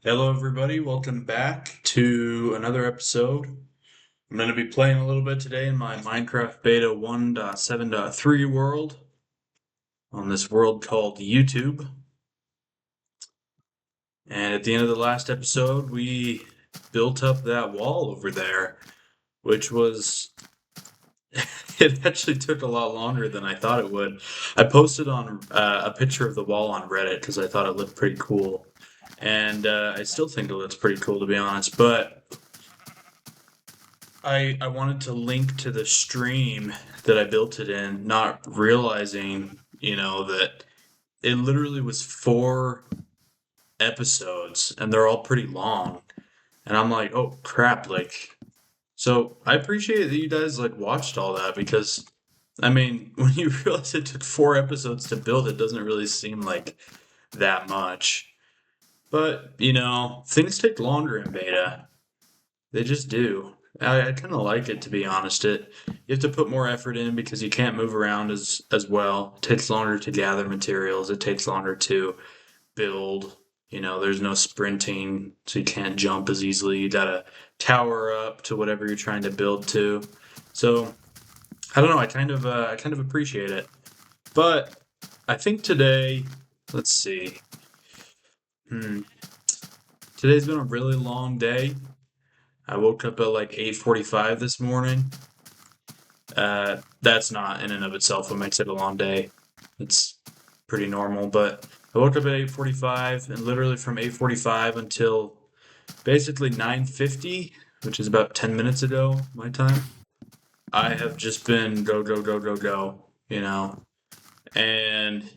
Hello, everybody. Welcome back to another episode. I'm going to be playing a little bit today in my Minecraft Beta 1.7.3 world on this world called YouTube. And at the end of the last episode, we built up that wall over there, which was. It actually took a lot longer than I thought it would. I posted on a picture of the wall on Reddit because I thought it looked pretty cool. And I still think it looks pretty cool, to be honest. But I wanted to link to the stream that I built it in, not realizing, that it literally was 4 episodes and they're all pretty long. And I'm like, oh crap, like so I appreciate that you guys like watched all that because I mean, when you realize it took 4 episodes to build, it doesn't really seem like that much. But, things take longer in beta. They just do. I kind of like it, to be honest. You have to put more effort in because you can't move around as well. It takes longer to gather materials. It takes longer to build. There's no sprinting, so you can't jump as easily. You gotta tower up to whatever you're trying to build to. So I don't know. I kind of appreciate it. But I think today, let's see. Hmm, Today's been a really long day. I woke up at like 8:45 this morning. That's not in and of itself what makes it a long day. It's pretty normal, but I woke up at 8:45 and literally from 8:45 until basically 9:50, which is about 10 minutes ago my time, I have just been go go go go go, And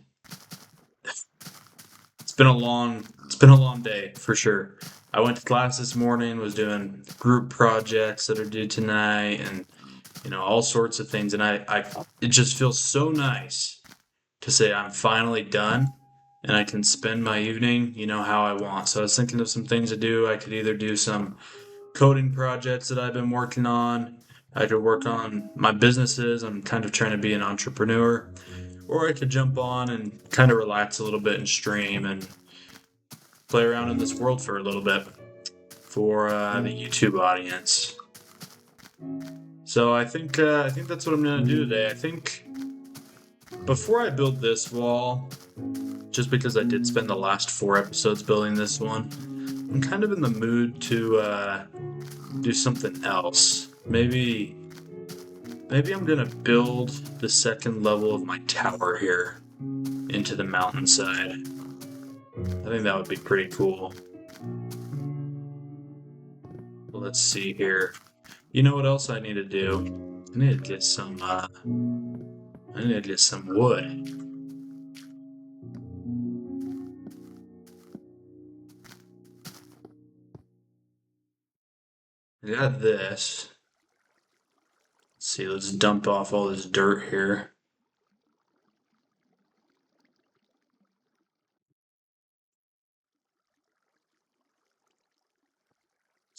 it's been a long day for sure. I went to class this morning, was doing group projects that are due tonight and all sorts of things and I it just feels so nice to say I'm finally done and I can spend my evening, how I want. So I was thinking of some things to do. I could either do some coding projects that I've been working on. I could work on my businesses. I'm kind of trying to be an entrepreneur. Or I could jump on and kind of relax a little bit and stream and play around in this world for a little bit for the YouTube audience. So I think that's what I'm gonna do today. I think before I build this wall, just because I did spend the last 4 episodes building this one, I'm kind of in the mood to do something else. Maybe I'm gonna build the second level of my tower here into the mountainside. I think that would be pretty cool. Let's see here. You know what else I need to do? I need to get some. I need to get some wood. I got this. Let's see. Let's dump off all this dirt here.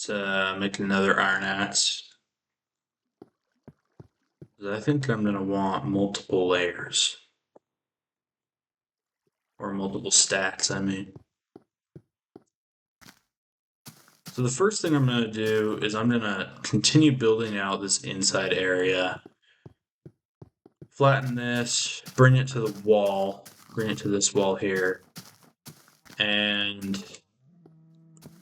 Let's make another iron axe. I think I'm gonna want multiple layers. Or multiple stacks, I mean. So the first thing I'm going to do is I'm going to continue building out this inside area. Flatten this, bring it to the wall, bring it to this wall here, and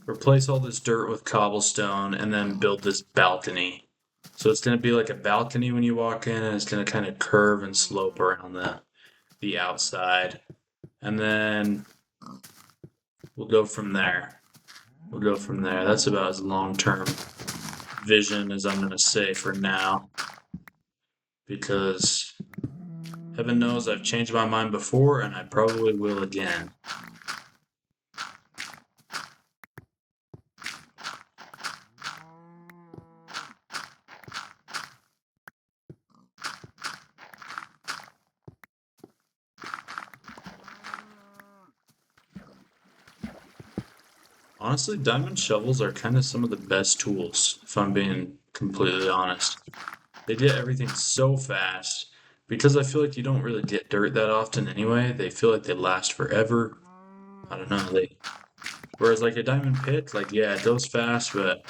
replace all this dirt with cobblestone and then build this balcony. So it's going to be like a balcony when you walk in and it's going to kind of curve and slope around the outside. And then we'll go from there. That's about as long-term vision as I'm going to say for now. Because heaven knows I've changed my mind before and I probably will again. Honestly, diamond shovels are kind of some of the best tools, if I'm being completely honest. They get everything so fast. Because I feel like you don't really get dirt that often anyway, they feel like they last forever. I don't know, Whereas like a diamond pick, like yeah, it goes fast, but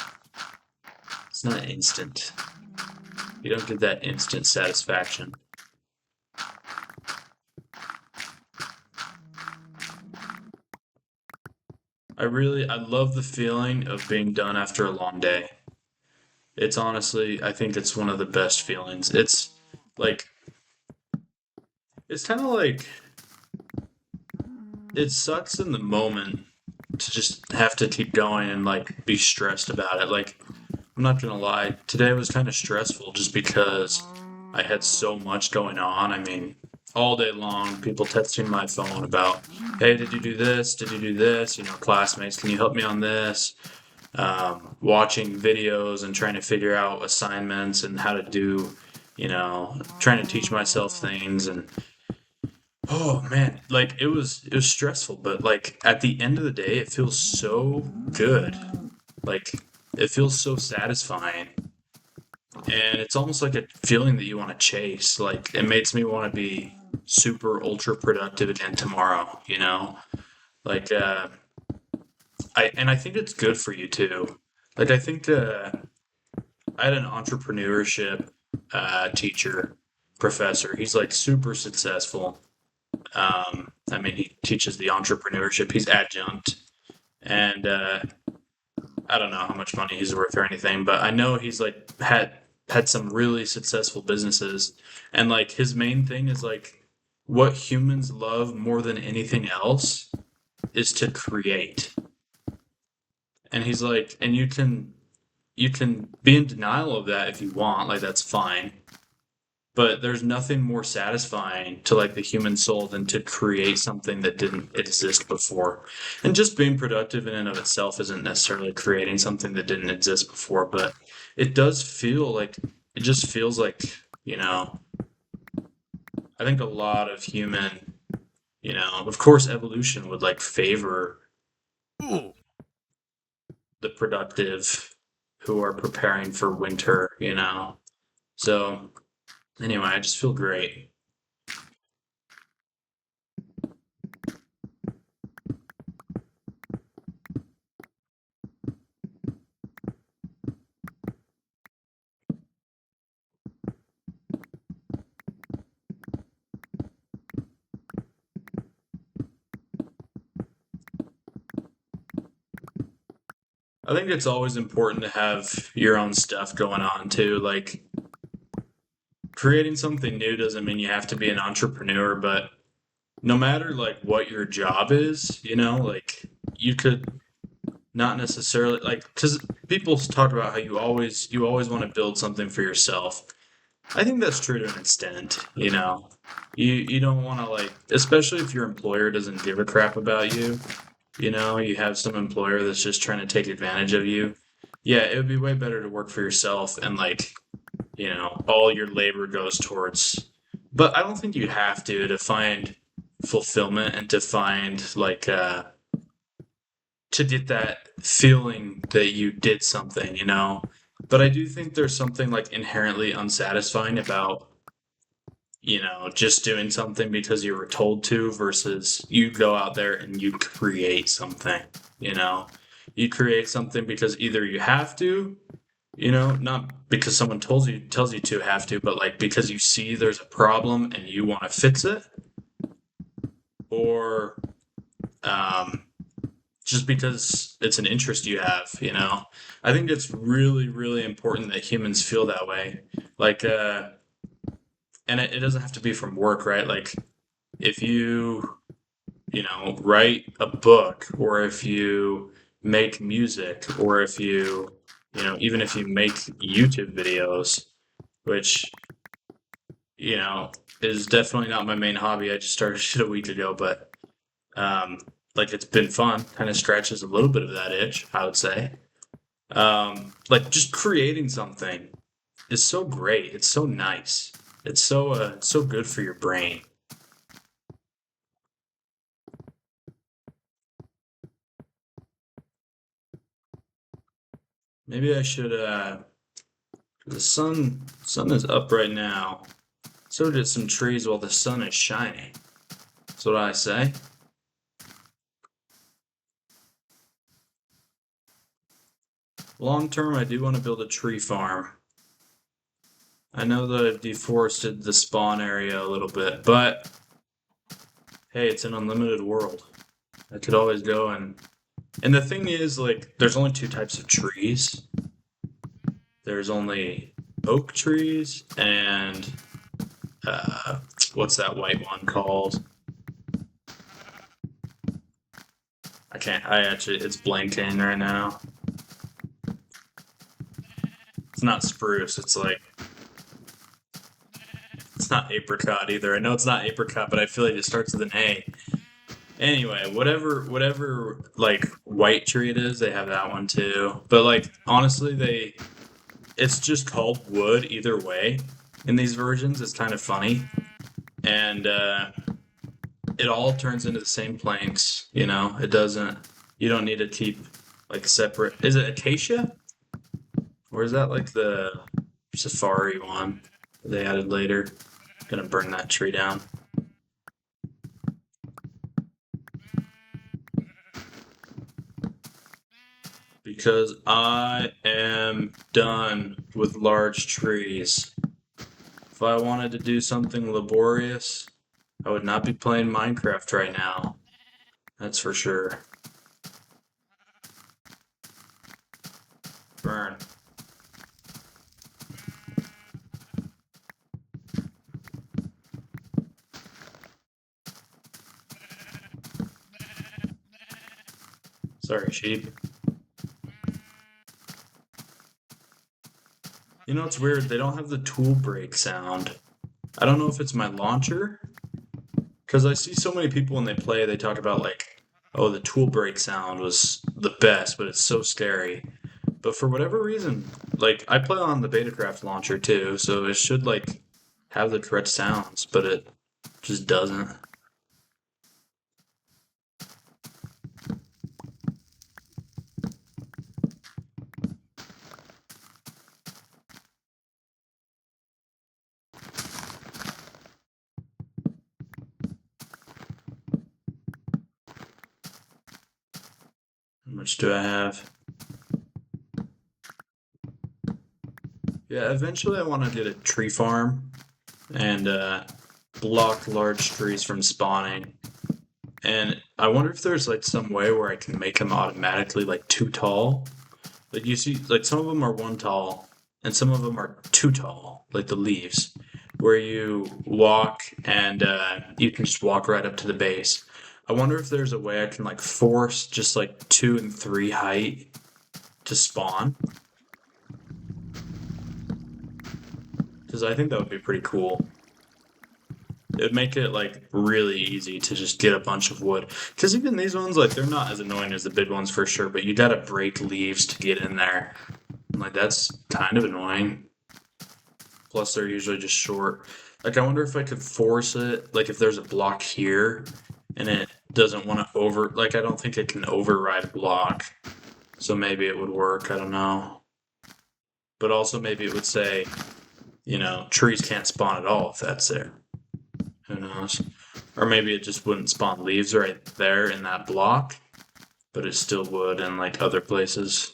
it's not instant. You don't get that instant satisfaction. I love the feeling of being done after a long day. It's honestly, I think it's one of the best feelings. Like, it's kind of like, it sucks in the moment to just have to keep going and like be stressed about it. Like, I'm not gonna lie, today was kind of stressful just because I had so much going on. I mean, all day long, people texting my phone about, hey, did you do this? Did you do this? You know, classmates, can you help me on this? Watching videos and trying to figure out assignments and how to do, trying to teach myself things. And oh man, like it was stressful, but like at the end of the day, it feels so good. Like it feels so satisfying. And it's almost like a feeling that you want to chase. Like it makes me want to be super ultra productive again tomorrow, you know? Like I think it's good for you too. Like I think I had an entrepreneurship teacher, professor. He's like super successful. I mean, he teaches the entrepreneurship. He's adjunct, and I don't know how much money he's worth or anything, but I know he's like had some really successful businesses, and like his main thing is like what humans love more than anything else is to create. And he's like, and you can be in denial of that if you want, like that's fine. But there's nothing more satisfying to like the human soul than to create something that didn't exist before. And just being productive in and of itself isn't necessarily creating something that didn't exist before, but it does feel like it just feels like, you know, I think a lot of human, of course evolution would like favor the productive who are preparing for winter. So anyway, I just feel great. I think it's always important to have your own stuff going on too. Like creating something new doesn't mean you have to be an entrepreneur, but no matter like what your job is, like you could not necessarily like cuz people talk about how you always want to build something for yourself. I think that's true to an extent. You don't want to like especially if your employer doesn't give a crap about you. You have some employer that's just trying to take advantage of you. Yeah, it would be way better to work for yourself and like, all your labor goes towards. But I don't think you have to find fulfillment and to find like to get that feeling that you did something. But I do think there's something like inherently unsatisfying about just doing something because you were told to versus you go out there and you create something, you know. You create something because either you have to, not because someone tells you to have to, but like because you see there's a problem and you want to fix it, or um, just because it's an interest you have. I think it's really, really important that humans feel that way. Like, and it doesn't have to be from work, right? Like, if you write a book, or if you make music, or if even if you make YouTube videos, which, you know, is definitely not my main hobby. I just started it a week ago, but um, like it's been fun. Kind of scratches a little bit of that itch, I would say. Like just creating something is so great. It's so nice. It's so good for your brain. Maybe I should the sun is up right now. So did some trees while the sun is shining. That's what I say. Long term, I do want to build a tree farm. I know that I've deforested the spawn area a little bit, but hey, it's an unlimited world. I could always go and the thing is, like, there's only two types of trees. There's only oak trees and uh, what's that white one called? I can't. I actually, it's blanking right now. It's not spruce. It's like it's not apricot either. I know it's not apricot, but I feel like it starts with an A. Anyway, whatever like white tree it is, they have that one too. But like honestly, it's just called wood either way in these versions. It's kind of funny, and it all turns into the same planks. You know, it doesn't. You don't need to keep like separate. Is it acacia or is that like the safari one they added later? Gonna burn that tree down because I am done with large trees. If I wanted to do something laborious, I would not be playing Minecraft right now. That's for sure. Burn. Sorry, sheep. You know what's weird? They don't have the tool break sound. I don't know if it's my launcher, because I see so many people when they play, they talk about like, oh, the tool break sound was the best, but it's so scary. But for whatever reason, like I play on the Betacraft launcher too, so it should like have the correct sounds, but it just doesn't. How much do I have? Yeah, eventually I want to get a tree farm and block large trees from spawning. And I wonder if there's like some way where I can make them automatically like too tall. Like you see, like some of them are one tall, and some of them are too tall, like the leaves, where you walk and you can just walk right up to the base. I wonder if there's a way I can like force just like 2 and 3 height to spawn, because I think that would be pretty cool. It would make it like really easy to just get a bunch of wood. Because even these ones, like they're not as annoying as the big ones for sure, but you gotta break leaves to get in there. Like that's kind of annoying. Plus, they're usually just short. Like, I wonder if I could force it. Like, if there's a block here and it doesn't want to over. Like, I don't think it can override a block. So maybe it would work. I don't know. But also, maybe it would say, trees can't spawn at all if that's there. Who knows? Or maybe it just wouldn't spawn leaves right there in that block, but it still would in like other places.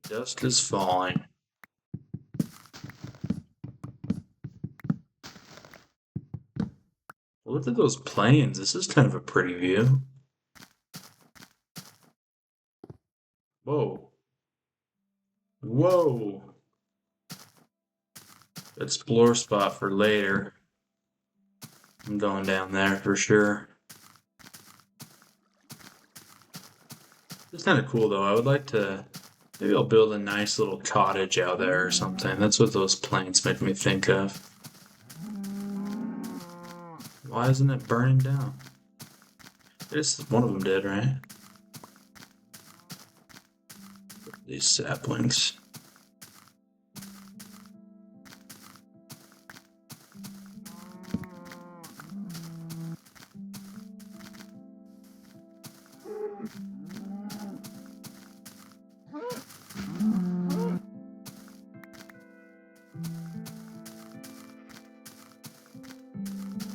Dusk is falling. Look at those plains. This is kind of a pretty view. Whoa. Whoa. Explore spot for later. I'm going down there for sure. It's kind of cool though. I would like to. Maybe I'll build a nice little cottage out there or something. That's what those plains make me think of. Why isn't it burning down? I guess one of them did, right? These saplings.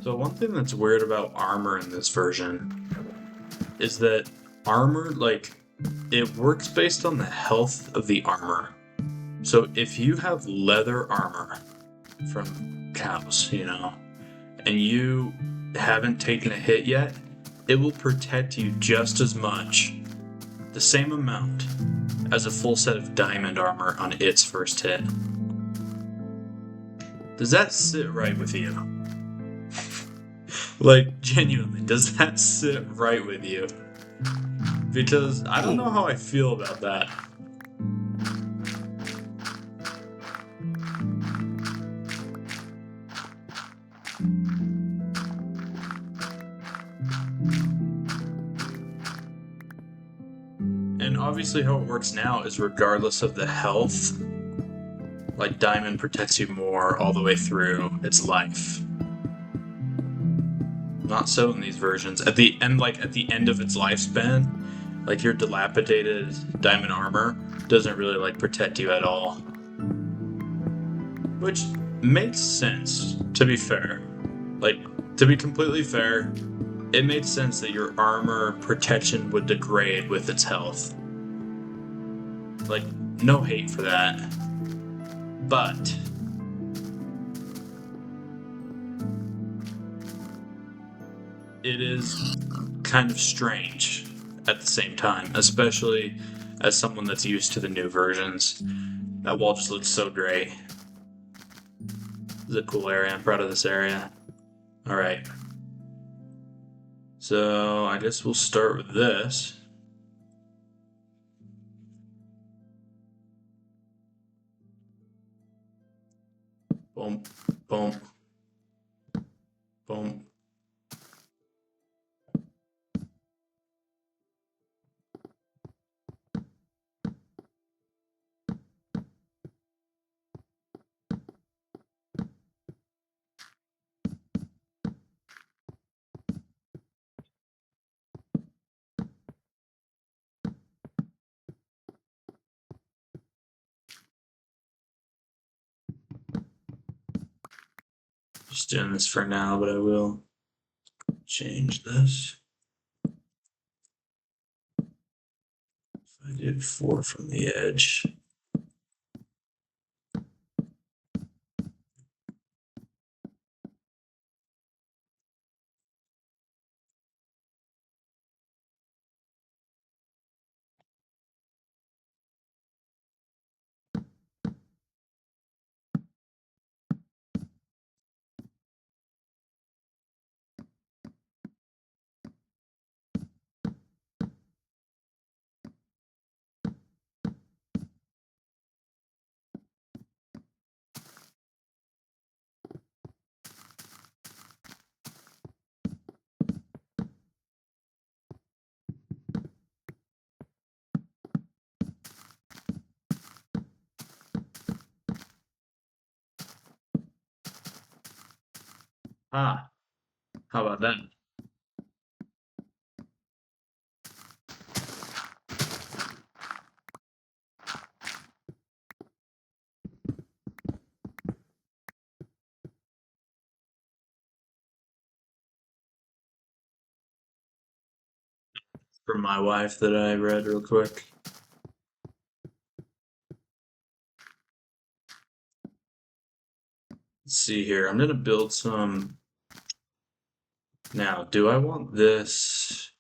So one thing that's weird about armor in this version is that armor, like, it works based on the health of the armor. So if you have leather armor from cows, and you haven't taken a hit yet, it will protect you just as much, the same amount, as a full set of diamond armor on its first hit. Does that sit right with you? Like, genuinely, does that sit right with you? Because I don't know how I feel about that. And obviously, how it works now is regardless of the health, like, diamond protects you more all the way through its life. Not so in these versions. At the end, at the end of its lifespan, like your dilapidated diamond armor doesn't really protect you at all. Which makes sense, to be fair. Like, to be completely fair, it made sense that your armor protection would degrade with its health. Like, no hate for that. But it is kind of strange at the same time, especially as someone that's used to the new versions. That wall just looks so great. This is a cool area. I'm proud of this area. Alright. So, I guess we'll start with this. Boom, boom, boom. Just doing this for now, but I will change this. If I did 4 from the edge. Ah, how about that? From my wife that I read real quick. Let's see here. I'm gonna build some. Now, do I want this?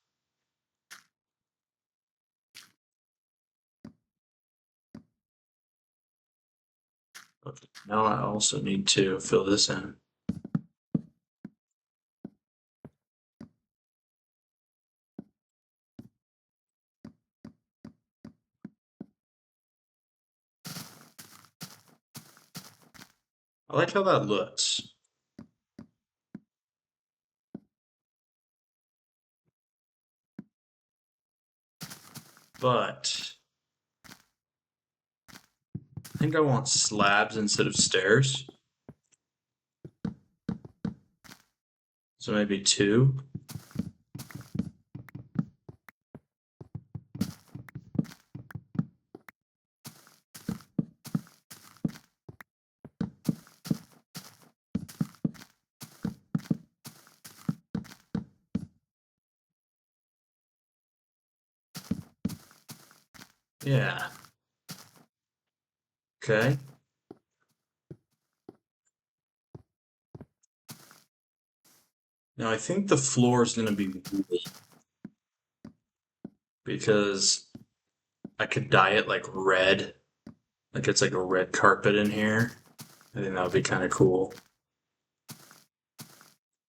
Okay, now I also need to fill this in. I like how that looks. But I think I want slabs instead of stairs. So maybe 2. Yeah. Okay. Now I think the floor is gonna be wool because I could dye it like red. Like it's like a red carpet in here. I think that would be kind of cool.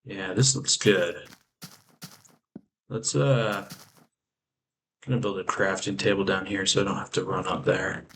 Yeah, this looks good. Let's gonna build a crafting table down here so I don't have to run up there.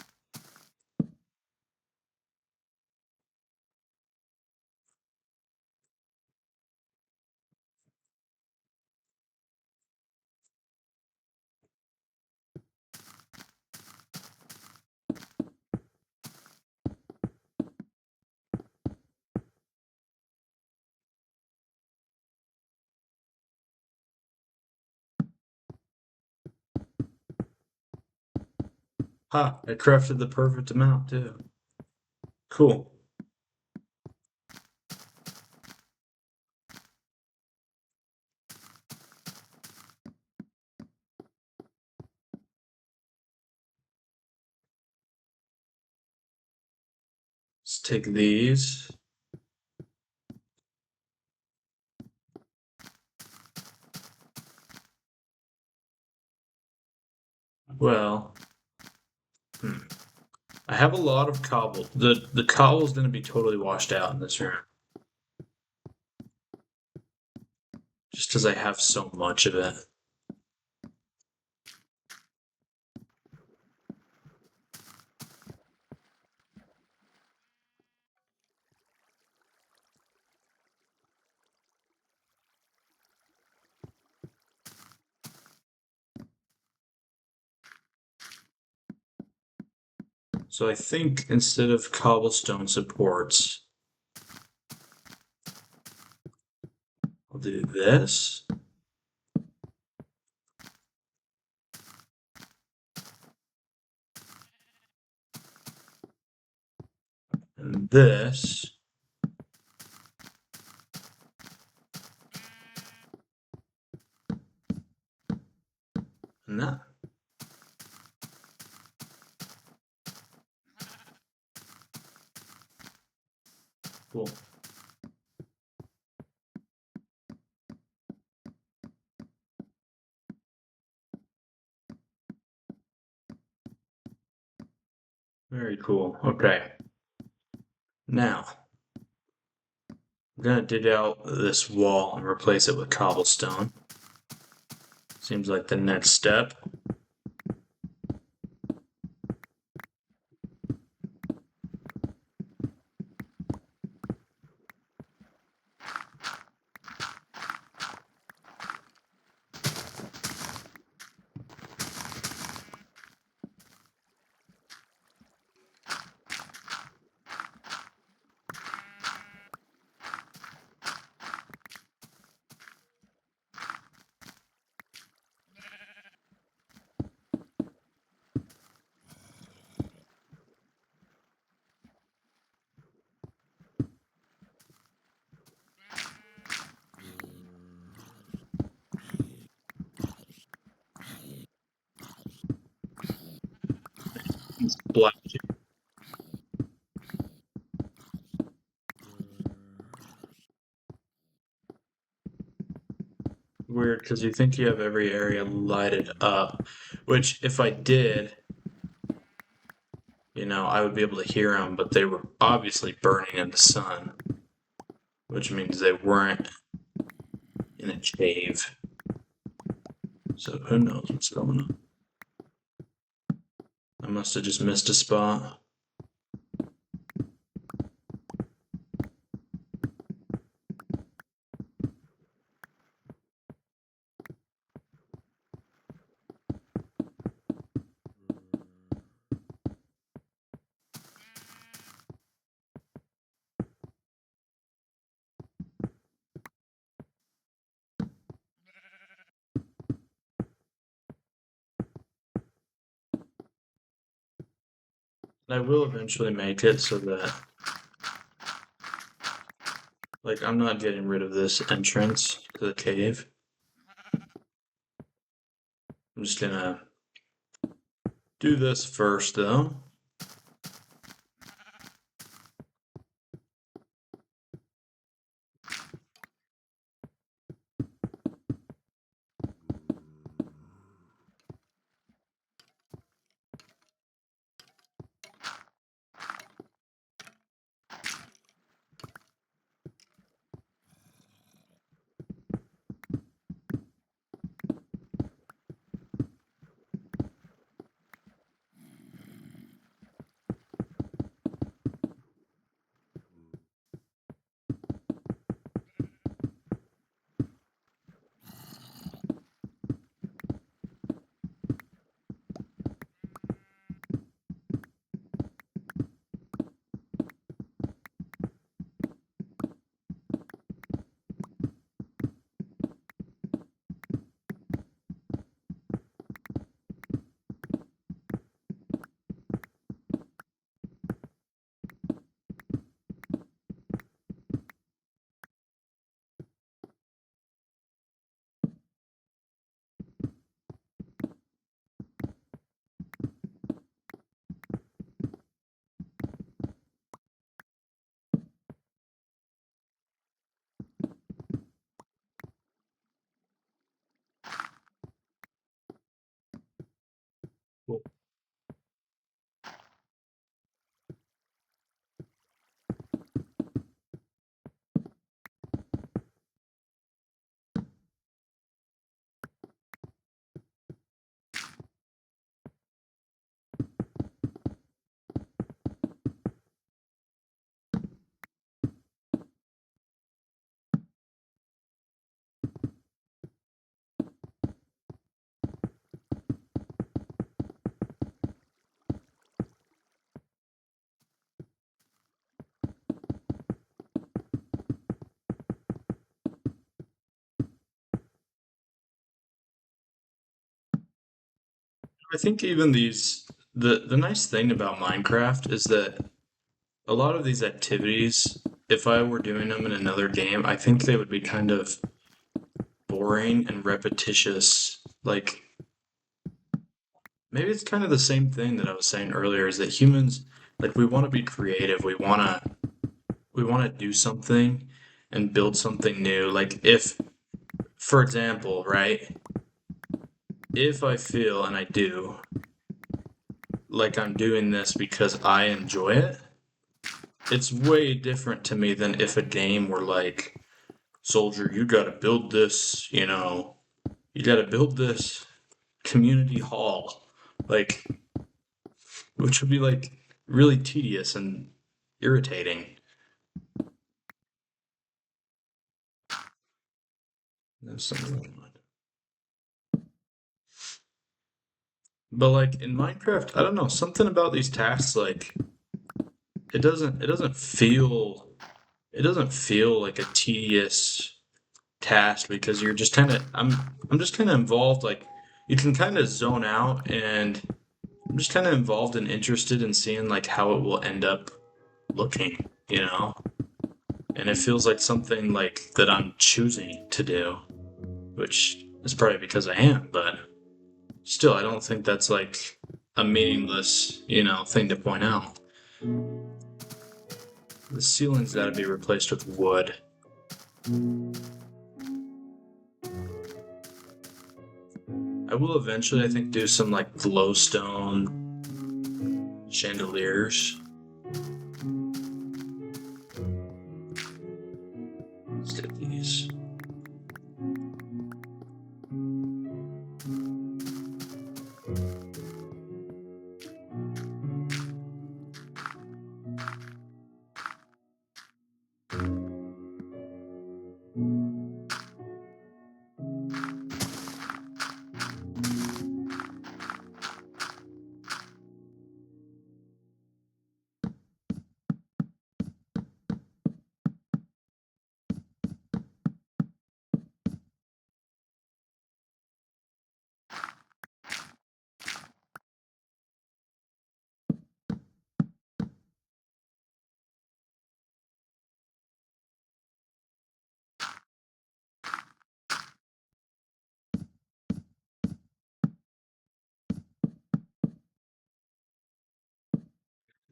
Ha! I crafted the perfect amount too. Cool. Let's take these. Well, hmm. I have a lot of cobble. The cobble is going to be totally washed out in this room, just because I have so much of it. So I think instead of cobblestone supports, I'll do this. And this. And that. Cool. Very cool. Okay. Now, I'm gonna dig out this wall and replace it with cobblestone. Seems like the next step. It's black. Weird, because you think you have every area lighted up, which if I did, I would be able to hear them, but they were obviously burning in the sun, which means they weren't in a cave. So who knows what's going on? I must have just missed a spot. I will eventually make it so that, like, I'm not getting rid of this entrance to the cave. I'm just gonna Do this first, though. Cool. I think even the nice thing about Minecraft is that a lot of these activities, if I were doing them in another game, I think they would be kind of boring and repetitious. Like maybe it's kind of the same thing that I was saying earlier, is that humans, like, we want to be creative. We want to do something and build something new. Like, if, for example, right, if I feel, and I do, like I'm doing this because I enjoy it, it's way different to me than if a game were like, soldier, you gotta build this, you gotta build this community hall. Like, which would be like really tedious and irritating. There's something going on. But like in Minecraft, I don't know, something about these tasks, like it doesn't feel like a tedious task, because you're just kind of I'm just kind of involved. Like, you can kind of zone out, and I'm just kind of involved and interested in seeing like how it will end up looking. And it feels like something like that I'm choosing to do, which is probably because I am, but still, I don't think that's like a meaningless thing to point out. The ceiling's got to be replaced with wood. I will eventually, I think, do some like glowstone chandeliers. Let's get these.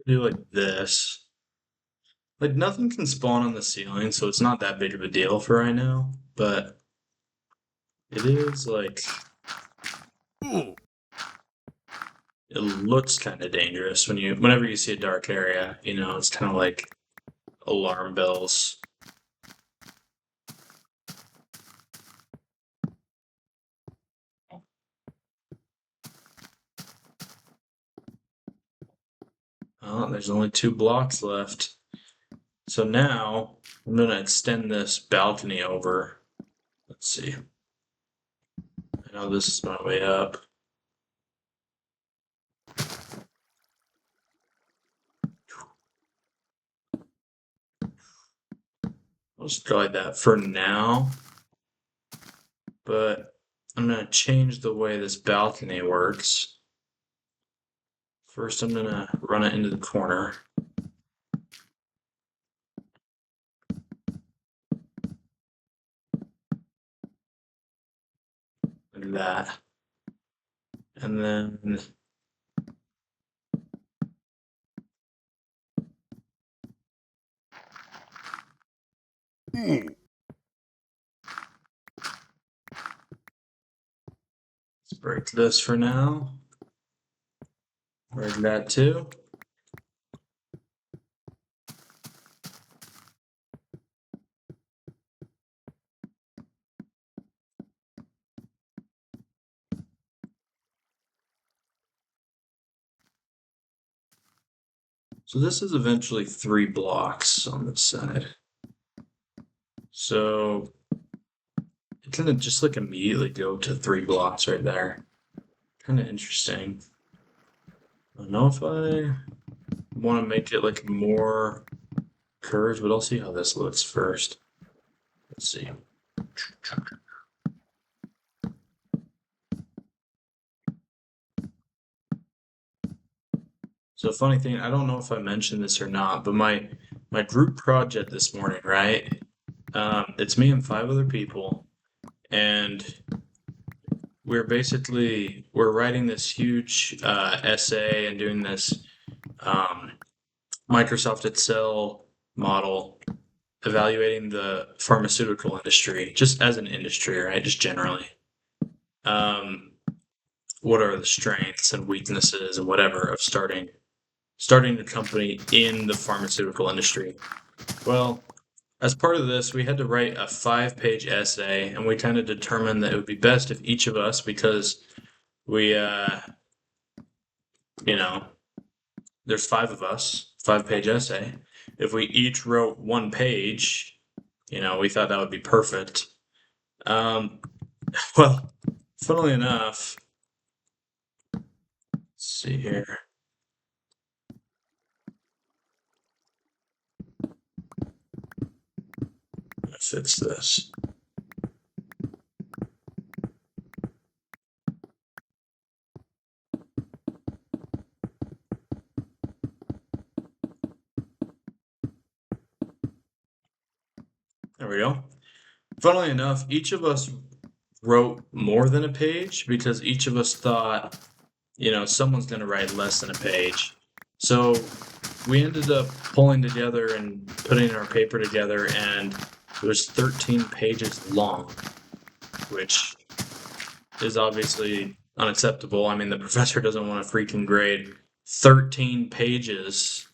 Do like this. Like nothing can spawn on the ceiling, so it's not that big of a deal for right now. But it is like it looks kind of dangerous whenever you see a dark area. It's kind of like alarm bells. Oh, there's only 2 blocks left. So now I'm gonna extend this balcony over. Let's see. I know this is my way up. I'll just try that for now. But I'm gonna change the way this balcony works. First, I'm gonna run it into the corner. Like that. And then let's break this for now. Break that too. So this is eventually 3 blocks on this side. So it kind of just like immediately go to 3 blocks right there. Kind of interesting. I don't know if I want to make it like more curves, but I'll see how this looks first. Let's see. So funny thing, I don't know if I mentioned this or not, but my group project this morning, right? It's me and 5 other people, and we're writing this huge essay and doing this um, Microsoft Excel model evaluating the pharmaceutical industry, just as an industry, right? Just generally. Um, what are the strengths and weaknesses and whatever of starting a company in the pharmaceutical industry? Well, as part of this, we had to write a 5-page essay, and we kind of determined that it would be best if each of us, because we, you know, there's 5 of us, 5-page essay. If we each wrote 1 page, we thought that would be perfect. Um, well, funnily enough, let's see here. I'm gonna fix this. There we go. Funnily enough, each of us wrote more than a page because each of us thought, someone's going to write less than a page. So we ended up pulling together and putting our paper together, and it was 13 pages long, which is obviously unacceptable. I mean, the professor doesn't want to freaking grade 13 pages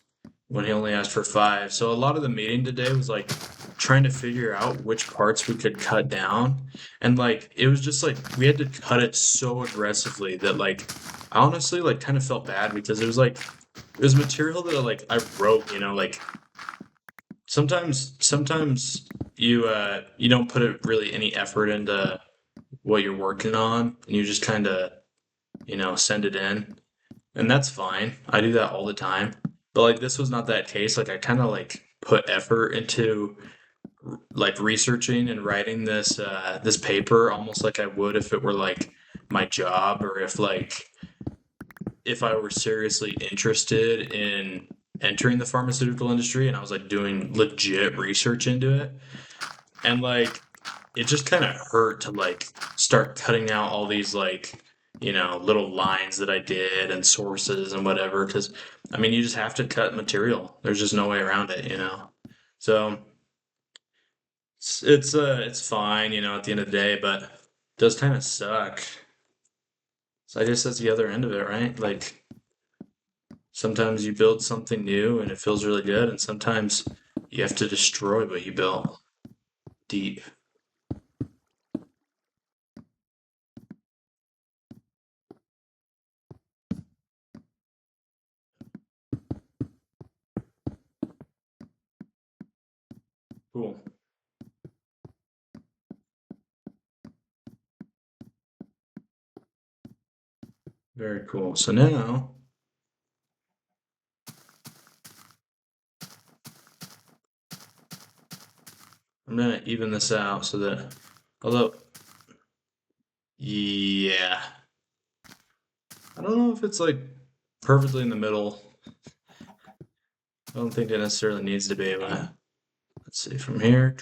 when he only asked for 5. So a lot of the meeting today was like trying to figure out which parts we could cut down. And like it was just like we had to cut it so aggressively that like I honestly like kind of felt bad because it was material that like I wrote, like sometimes you don't put it really any effort into what you're working on and you just kind of, send it in. And that's fine. I do that all the time. But like this was not that case. Like I kind of like put effort into like researching and writing this paper almost like I would if it were like my job or if I were seriously interested in entering the pharmaceutical industry and I was like doing legit research into it. And like it just kind of hurt to like start cutting out all these like little lines that I did and sources and whatever. Because, I mean, you just have to cut material. There's just no way around it. So it's fine, at the end of the day, but it does kind of suck. So I guess that's the other end of it, right? Like sometimes you build something new and it feels really good, and sometimes you have to destroy what you built. Deep. Cool. Very cool. So now I'm gonna even this out so that, although, yeah, I don't know if it's like perfectly in the middle. I don't think it necessarily needs to be, but let's see from here.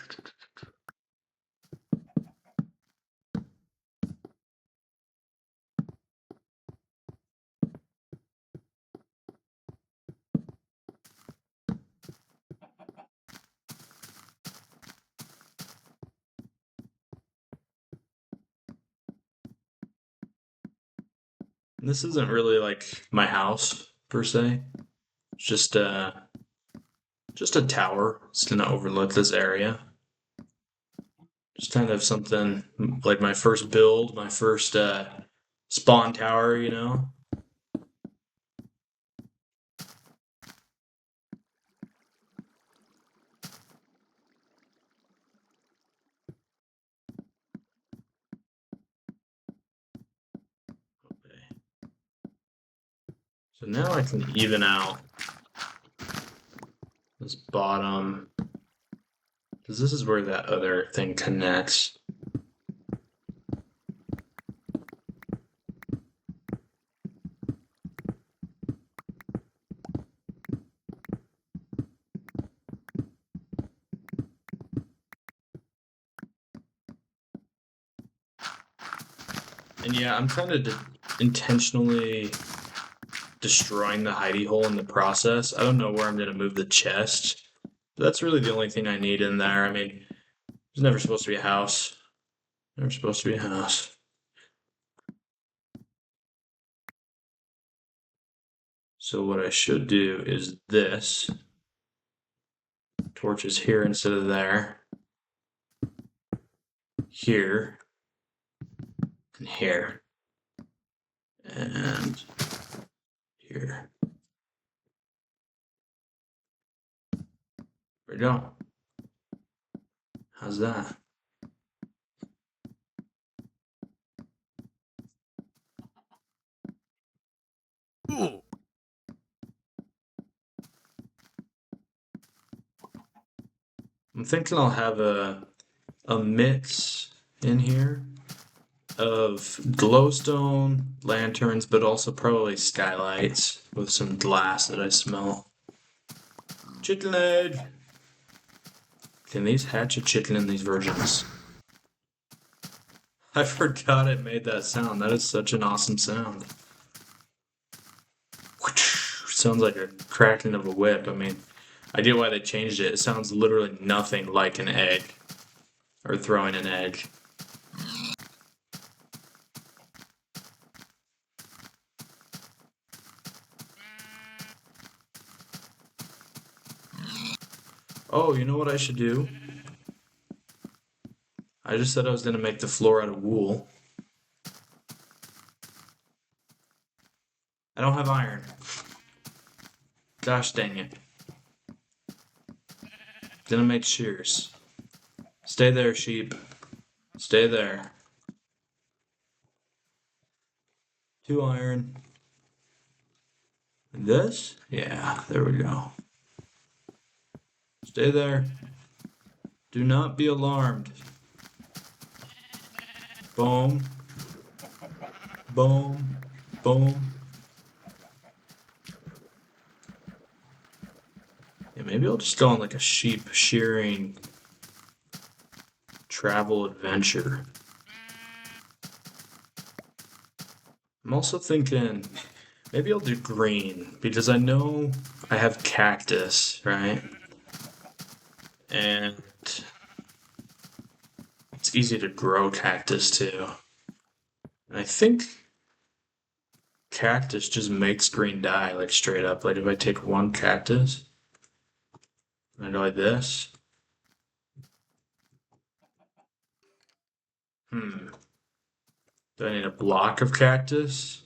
And this isn't really like my house per se. It's just a tower. It's gonna overlook this area. Just kind of something like my first build, my first spawn tower. Okay. So now I can even out this bottom, because this is where that other thing connects. And yeah, I'm kind of intentionally destroying the hidey hole in the process. I don't know where I'm going to move the chest. But that's really the only thing I need in there. I mean, there's never supposed to be a house. Never supposed to be a house. So what I should do is this. Torch is here instead of there. Here. And here. And here. There we go. How's that? Ooh. I'm thinking I'll have a mix in here of glowstone lanterns, but also probably skylights with some glass that I smell. Chicken egg! Can these hatch a chicken in these versions? I forgot it made that sound. That is such an awesome sound. Sounds like a cracking of a whip. I mean, I get why they changed it. It sounds literally nothing like an egg or throwing an egg. Oh, you know what I should do? I just said I was going to make the floor out of wool. I don't have iron. Gosh dang it. Gonna make shears. Stay there, sheep. Stay there. 2 iron. And this? Yeah, there we go. Stay there. Do not be alarmed. Boom. Boom. Boom. Yeah, maybe I'll just go on like a sheep shearing travel adventure. I'm also thinking maybe I'll do green because I know I have cactus, right? And it's easy to grow cactus too. And I think cactus just makes green dye, like straight up. Like if I take one cactus and I go like this, hmm, do I need a block of cactus?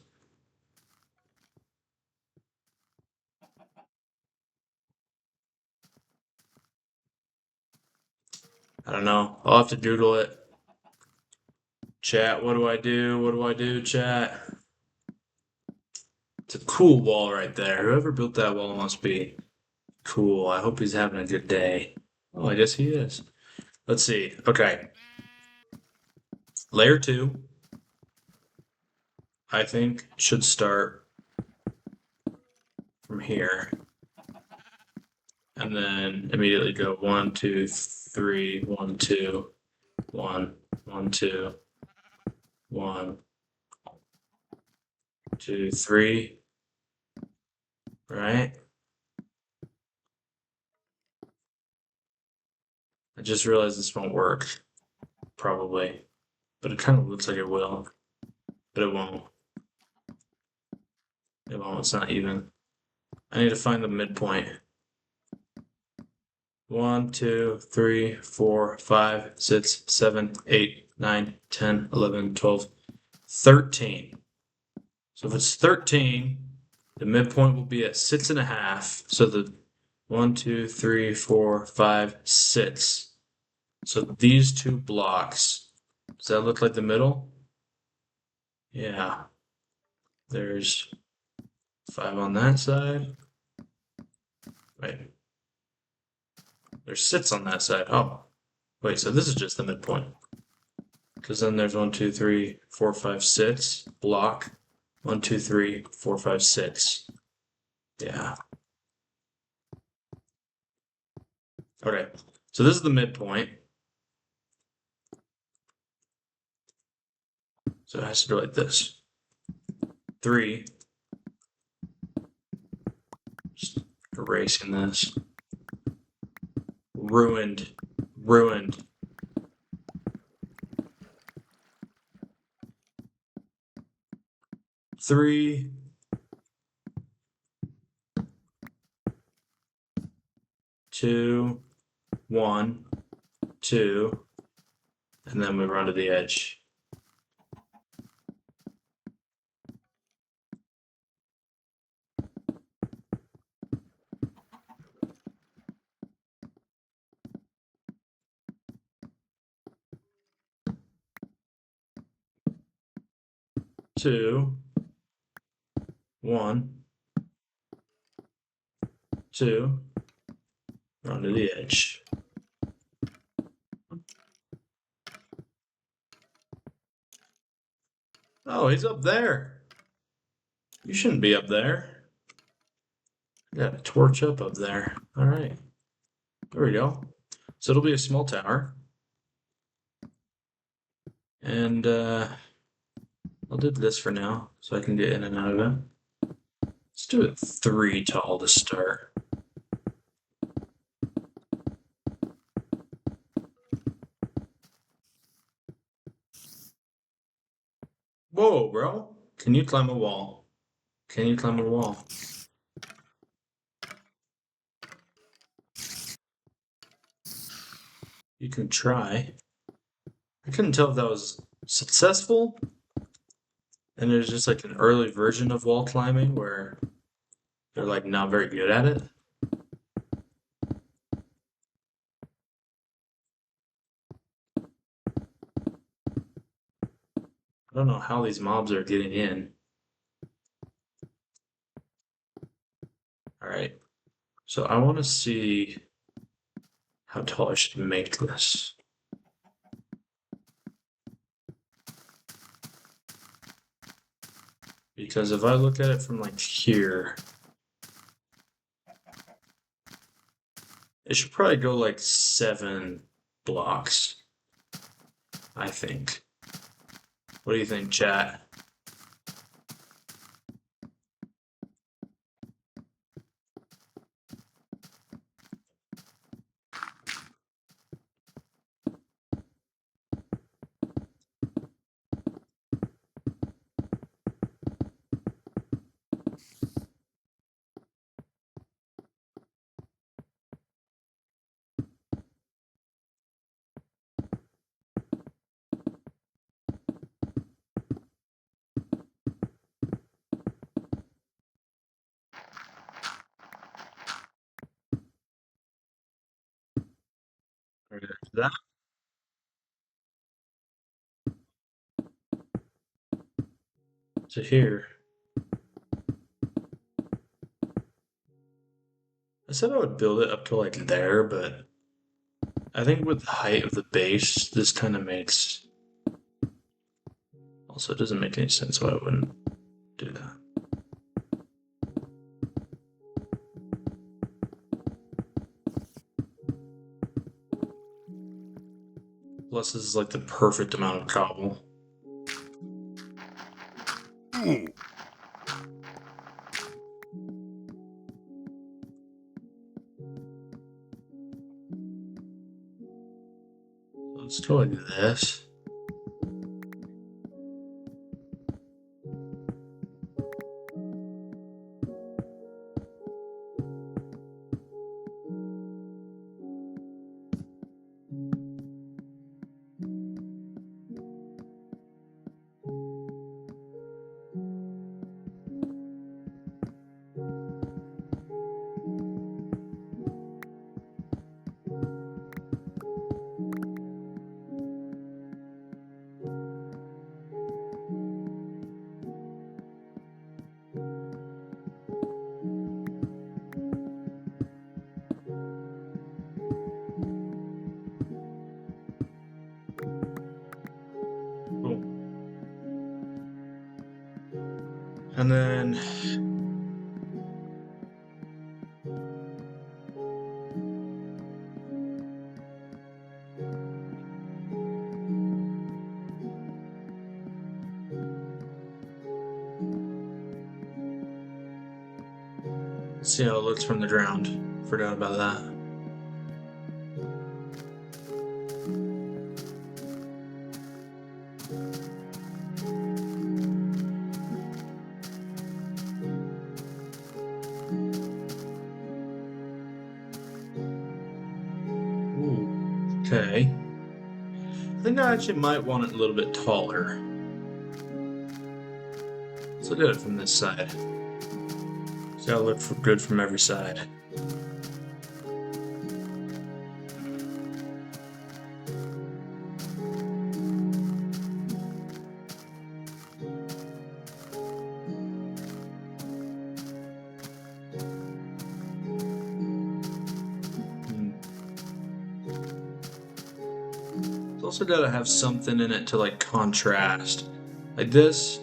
I don't know. I'll have to Google it. Chat, what do I do? What do I do, chat? It's a cool wall right there. Whoever built that wall must be cool. I hope he's having a good day. Oh, I guess he is. Let's see. Okay. Layer 2, I think, should start from here. And then immediately go 1, 2, 3, 1, 2, 1, 1, 2, 1, 2, 3. Right? I just realized this won't work. Probably. But it kind of looks like it will. But it won't. It won't. It's not even. I need to find the midpoint. 1, 2, 3, 4, 5, 6, 7, 8, 9, 10, 11, 12, 13. So if it's 13, the midpoint will be at 6.5. So the 1, 2, 3, 4, 5, 6. So these two blocks. Does that look like the middle? Yeah. There's 5 on that side. Wait. There's 6 on that side. Oh. Wait, so this is just the midpoint. Because then there's 1, 2, 3, 4, 5, 6. Block. 1, 2, 3, 4, 5, 6. Yeah. Okay. So this is the midpoint. So it has to go like this. 3. Just erasing this. Ruined. Ruined. 3. 2. 1. 2. And then we run to the edge. Two, 1, 2, run to the edge. Oh, he's up there. You shouldn't be up there. Got a torch up there. All right. There we go. So it'll be a small tower. And I'll do this for now so I can get in and out of it. Let's do it 3 tall to start. Whoa, bro. Can you climb a wall? Can you climb a wall? You can try. I couldn't tell if that was successful. And there's just like an early version of wall climbing where they're like not very good at it. I don't know how these mobs are getting in. All right. So I want to see how tall I should make this. Because if I look at it from like here, it should probably go like 7 blocks, I think. What do you think, chat? That to here. I said I would build it up to like there, but I think with the height of the base, this kind of makes. Also, it doesn't make any sense why I wouldn't do that. Plus, this is like the perfect amount of cobble. So let's go like this. Cool. And then see how it looks from the ground. Forgot about that. Ooh, okay. I think I actually might want it a little bit taller. Let's look at it from this side. See how it looks good from every side. Hmm. It's also got to have something in it to like contrast. Like this,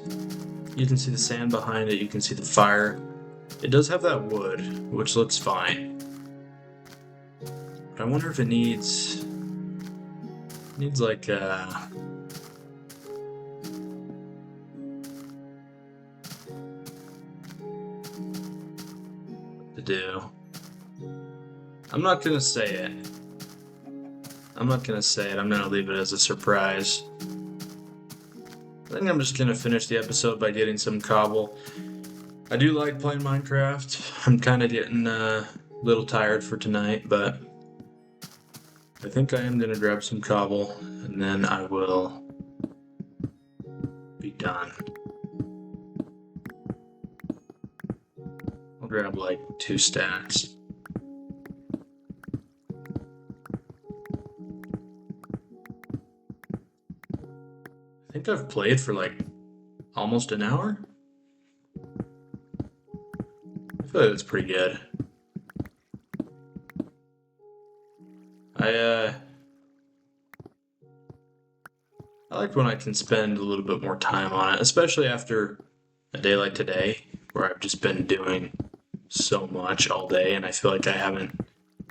you can see the sand behind it, you can see the fire. It does have that wood, which looks fine. But I wonder if it needs like to do. I'm not gonna say it. I'm not gonna say it. I'm gonna leave it as a surprise. I think I'm just gonna finish the episode by getting some cobble. I do like playing Minecraft. I'm kind of getting a little tired for tonight, but I think I am gonna grab some cobble and then I will be done. I'll grab like 2 stacks. I think I've played for like almost an hour. I feel like that's pretty good. I uh I like when I can spend a little bit more time on it, especially after a day like today, where I've just been doing so much all day and I feel like I haven't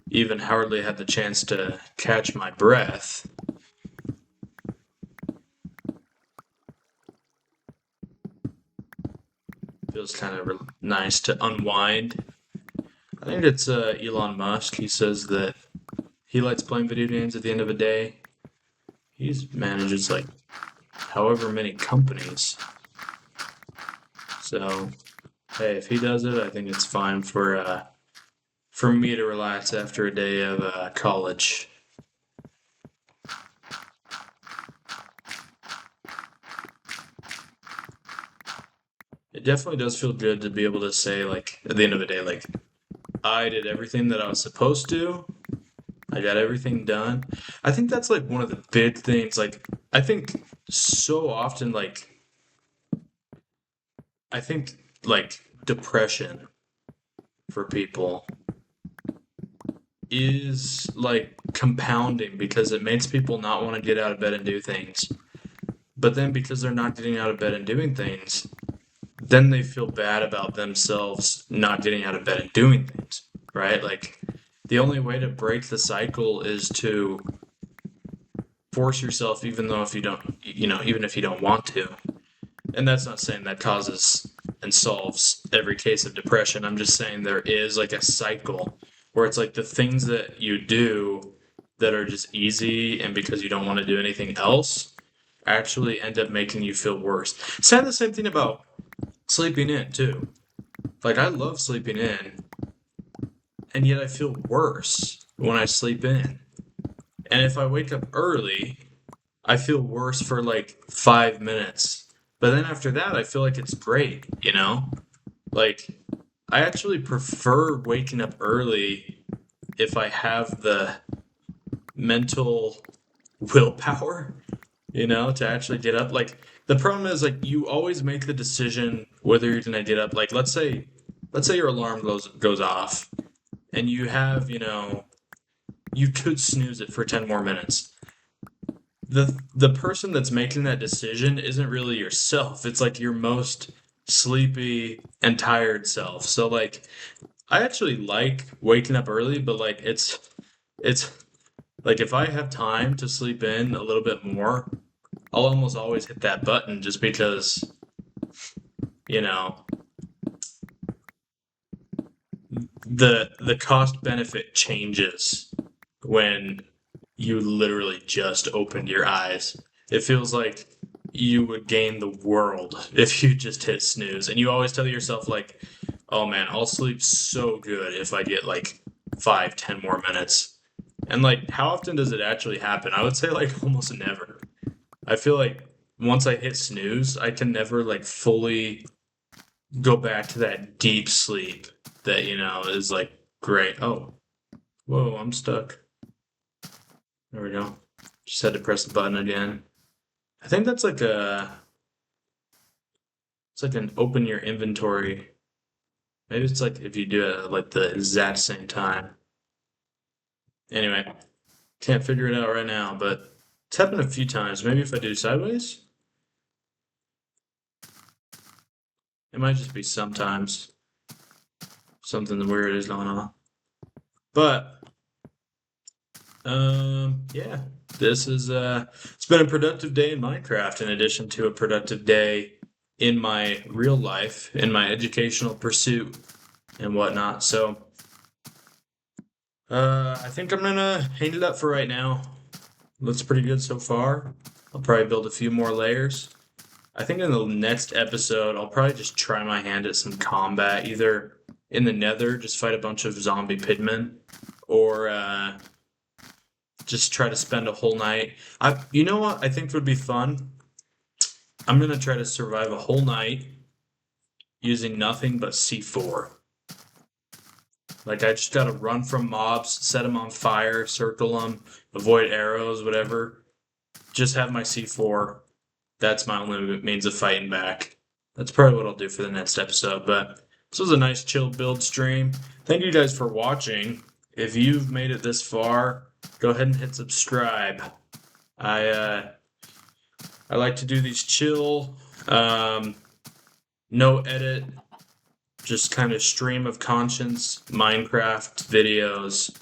even hardly had the chance to catch my breath. Feels kind of nice to unwind. I think it's Elon Musk. He says that he likes playing video games at the end of a day. He manages like however many companies. So, hey, if he does it, I think it's fine for me to relax after a day of college. It definitely does feel good to be able to say, like, at the end of the day, like, I did everything that I was supposed to. I got everything done. I think that's like one of the big things. Like, I think so often, I think like depression for people is like compounding because it makes people not want to get out of bed and do things. But then because they're not getting out of bed and doing things, then they feel bad about themselves not getting out of bed and doing things, right? Like the only way to break the cycle is to force yourself, even though if you don't, even if you don't want to. And that's not saying that causes and solves every case of depression. I'm just saying there is like a cycle where it's like the things that you do that are just easy and because you don't want to do anything else actually end up making you feel worse. Say the same thing about sleeping in too. Like I love sleeping in, and yet I feel worse when I sleep in. And if I wake up early, I feel worse for like 5 minutes. But then after that, I feel like it's great, you know? Like, I actually prefer waking up early if I have the mental willpower, to actually get up. Like, the problem is, like, you always make the decision whether you're gonna get up. Like, let's say your alarm goes off, and you have, you could snooze it for 10 more minutes. The person that's making that decision isn't really yourself. It's like your most sleepy and tired self. So like I actually like waking up early, but like it's like if I have time to sleep in a little bit more, I'll almost always hit that button just because, you know, the cost benefit changes when you literally just opened your eyes. It feels like you would gain the world if you just hit snooze. And you always tell yourself, like, oh man, I'll sleep so good if I get like 5, 10 more minutes. And like, how often does it actually happen? I would say like almost never. I feel like once I hit snooze, I can never like fully go back to that deep sleep that, is like great. Oh, whoa, I'm stuck. There we go. Just had to press the button again. I think that's like it's like an open your inventory. Maybe it's like if you do it at like the exact same time. Anyway, can't figure it out right now, but it's happened a few times. Maybe if I do sideways, it might just be sometimes something weird is going on. But yeah, this is it's been a productive day in Minecraft in addition to a productive day in my real life, in my educational pursuit and whatnot. So I think I'm gonna hang it up for right now. Looks pretty good so far. I'll probably build a few more layers. I think in the next episode, I'll probably just try my hand at some combat, either in the Nether, just fight a bunch of zombie pigmen, or just try to spend a whole night. You know what? I think would be fun. I'm gonna try to survive a whole night using nothing but C4. Like I just gotta run from mobs, set them on fire, circle them, avoid arrows, whatever. Just have my C4. That's my only means of fighting back. That's probably what I'll do for the next episode. But this was a nice chill build stream. Thank you guys for watching. If you've made it this far, go ahead and hit subscribe. I I like to do these chill, no edit, just kind of stream of conscience Minecraft videos,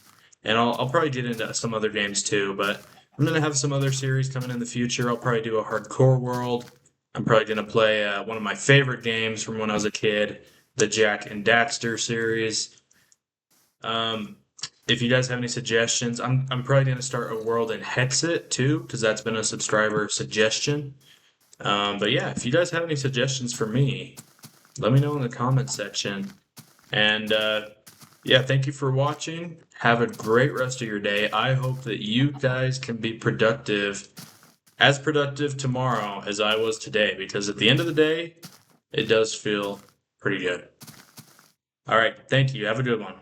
and I'll probably get into some other games too. But I'm gonna have some other series coming in the future. I'll probably do a hardcore world. I'm probably gonna play one of my favorite games from when I was a kid, the Jack and Daxter series. Um, if you guys have any suggestions, I'm probably gonna start a world in Hexit too, because that's been a subscriber suggestion. But yeah, if you guys have any suggestions for me, let me know in the comment section. And yeah, thank you for watching. Have a great rest of your day. I hope that you guys can be productive, as productive tomorrow as I was today, because at the end of the day, it does feel pretty good. All right, thank you. Have a good one.